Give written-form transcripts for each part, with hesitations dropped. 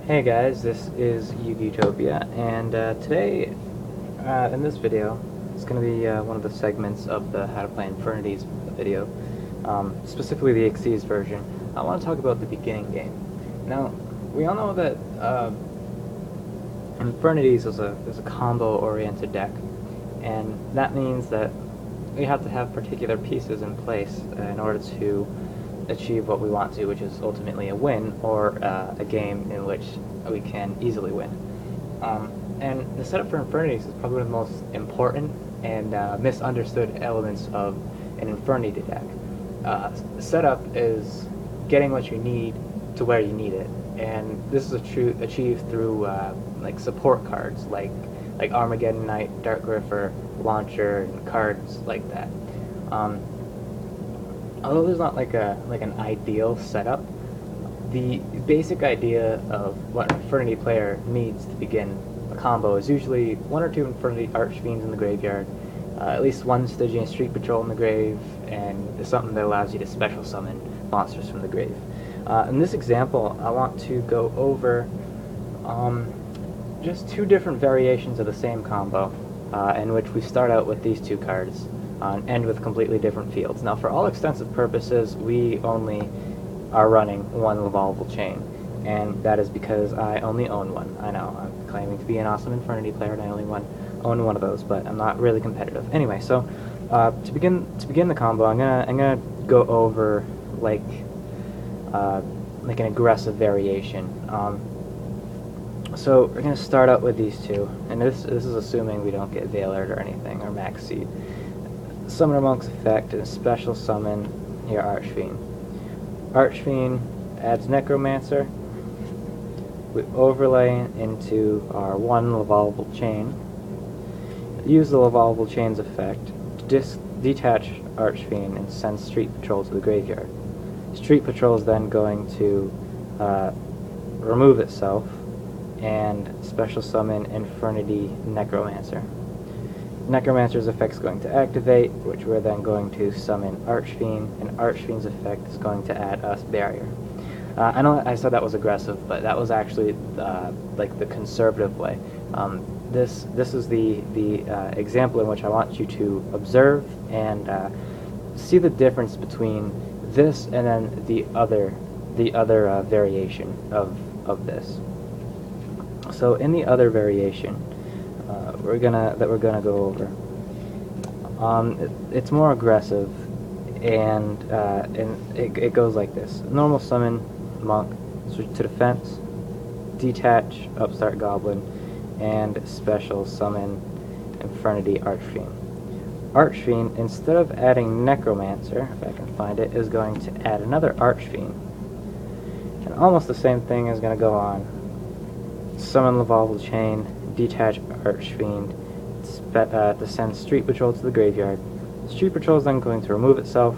Hey guys, this is Utopia, and today, in this video, it's going to be one of the segments of the How to Play Infernities video, specifically the Xyz version. I want to talk about the beginning game. Now, we all know that Infernities is a combo-oriented deck, and that means that we have to have particular pieces in place in order to achieve what we want to, which is ultimately a win, or a game in which we can easily win. And the setup for Infernities is probably the most important and misunderstood elements of an Infernity deck. Setup is getting what you need to where you need it, and this is achieved through like support cards like Armageddon Knight, Dark Griffer, Launcher, and cards like that. Although there's not like an ideal setup, the basic idea of what an Infernity player needs to begin a combo is usually one or two Infernity Archfiends in the graveyard, at least one Stygian Street Patrol in the grave, and something that allows you to special summon monsters from the grave. In this example, I want to go over just two different variations of the same combo, in which we start out with these two cards and end with completely different fields. Now, for all extensive purposes, we only are running one evolvable chain, and that is because I only own one. I know, I'm claiming to be an awesome Infernity player, and I only own one of those, but I'm not really competitive. Anyway, so to begin the combo, I'm gonna go over like an aggressive variation. So we're gonna start out with these two, and this is assuming we don't get Veiled or anything, or Max Seed. Summoner Monk's effect and special summon your Archfiend. Archfiend adds Necromancer. We overlay into our one evolvable chain. Use the evolvable chain's effect to detach Archfiend and send Street Patrol to the graveyard. Street Patrol is then going to remove itself and special summon Infernity Necromancer. Necromancer's effect is going to activate, which we're then going to summon Archfiend, and Archfiend's effect is going to add us Barrier. I know I said that was aggressive, but that was actually like the conservative way. This is the example in which I want you to observe and see the difference between this and then the other variation of this. So in the other variation, we're gonna go over, it's more aggressive, and it goes like this: normal summon Monk, switch to defense, detach Upstart Goblin, and special summon Infernity Archfiend. Archfiend, instead of adding Necromancer, if I can find it, is going to add another Archfiend, and almost the same thing is going to go on. Summon Evolvable Chain, detach Archfiend, to send Street Patrol to the graveyard. Street Patrol is then going to remove itself,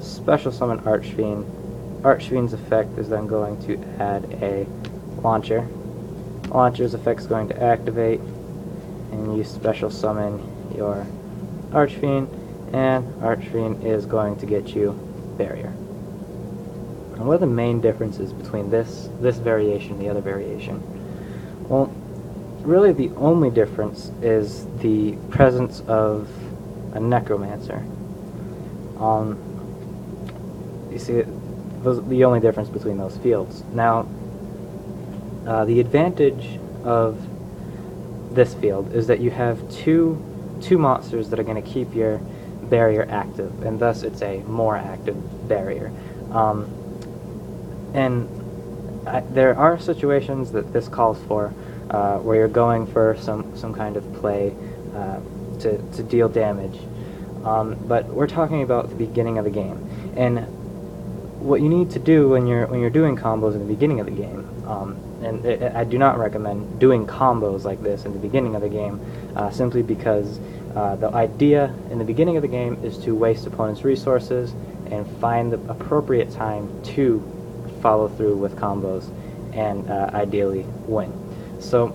special summon Archfiend. Archfiend's effect is then going to add a Launcher. Launcher's effect is going to activate, and you special summon your Archfiend, and Archfiend is going to get you Barrier. And what are the main differences between this variation and the other variation? Well, really the only difference is the presence of a Necromancer. You see, the only difference between those fields. Now, the advantage of this field is that you have two monsters that are going to keep your Barrier active, and thus it's a more active Barrier. There are situations that this calls for, where you're going for some kind of play to deal damage, but we're talking about the beginning of the game, and what you need to do when you're doing combos in the beginning of the game. I do not recommend doing combos like this in the beginning of the game, simply because the idea in the beginning of the game is to waste opponents' resources and find the appropriate time to follow through with combos and ideally win. So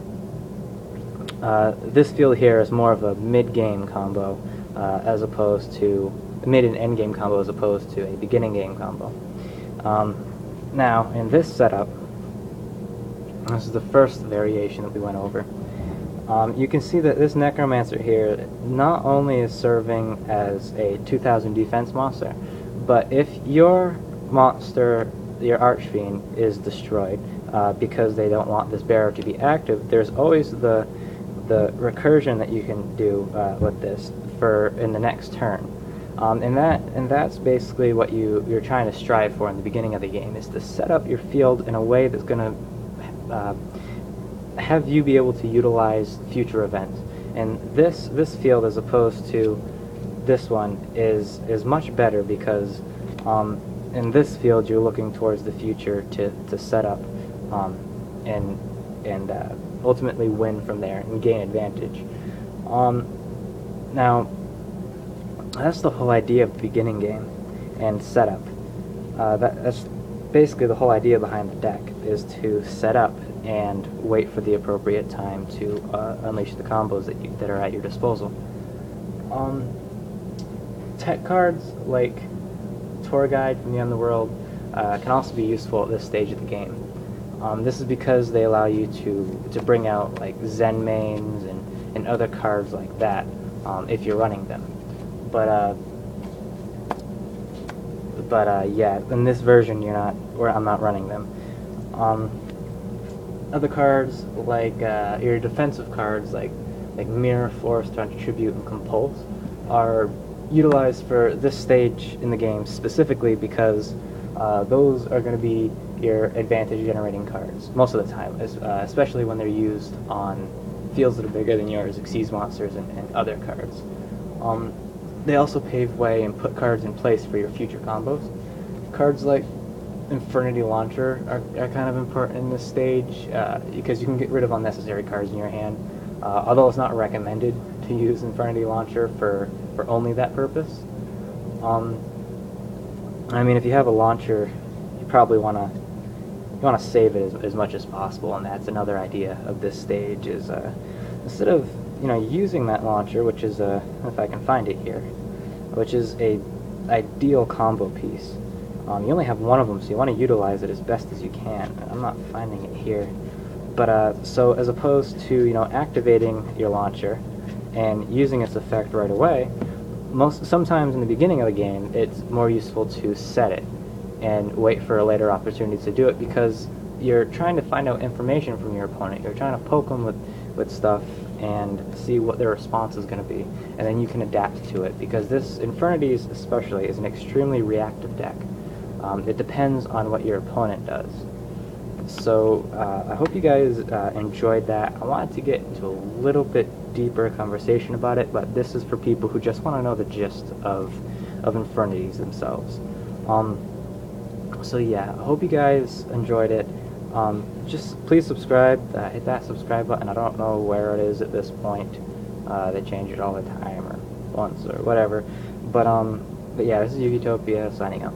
this field here is more of a mid-game combo, as opposed to mid and end game combo, as opposed to a beginning game combo. Now in this setup, This is the first variation that we went over. You can see that this Necromancer here not only is serving as a 2000 defense monster, but if your monster, your Archfiend, is destroyed because they don't want this bearer to be active, there's always the recursion that you can do with this for in the next turn. And that's basically what you're trying to strive for in the beginning of the game, is to set up your field in a way that's going to have you be able to utilize future events. And this field, as opposed to this one, is much better because in this field you're looking towards the future to set up and ultimately win from there and gain advantage. Now, that's the whole idea of the beginning game and setup. That's basically the whole idea behind the deck, is to set up and wait for the appropriate time to unleash the combos that are at your disposal. Tech cards like Tour Guide from the Underworld can also be useful at this stage of the game. This is because they allow you to bring out like Zen mains and other cards like that if you're running them. But yeah, in this version I'm not running them. Other cards like your defensive cards like Mirror, Force, Tribute, and Compulse are utilized for this stage in the game specifically because those are going to be your advantage generating cards most of the time, especially when they're used on fields that are bigger than yours, Xyz monsters and other cards. They also pave way and put cards in place for your future combos. Cards like Infernity Launcher are kind of important in this stage because you can get rid of unnecessary cards in your hand. Although it's not recommended to use Infernity Launcher for only that purpose. I mean, if you have a launcher, you probably want to save it as much as possible, and that's another idea of this stage, is instead of using that launcher, which is if I can find it here, which is a ideal combo piece. You only have one of them, so you want to utilize it as best as you can. I'm not finding it here, but so as opposed to activating your launcher and using its effect right away, sometimes in the beginning of the game it's more useful to set it and wait for a later opportunity to do it, because you're trying to find out information from your opponent. You're trying to poke them with stuff and see what their response is going to be, and then you can adapt to it, because this Infernities especially is an extremely reactive deck. It depends on what your opponent does. So I hope you guys enjoyed that. I wanted to get into a little bit deeper conversation about it, but this is for people who just want to know the gist of Infernities themselves. So yeah, I hope you guys enjoyed it. Just please subscribe, hit that subscribe button. I don't know where it is at this point. They change it all the time, or once, or whatever. But yeah, this is Utopia signing out.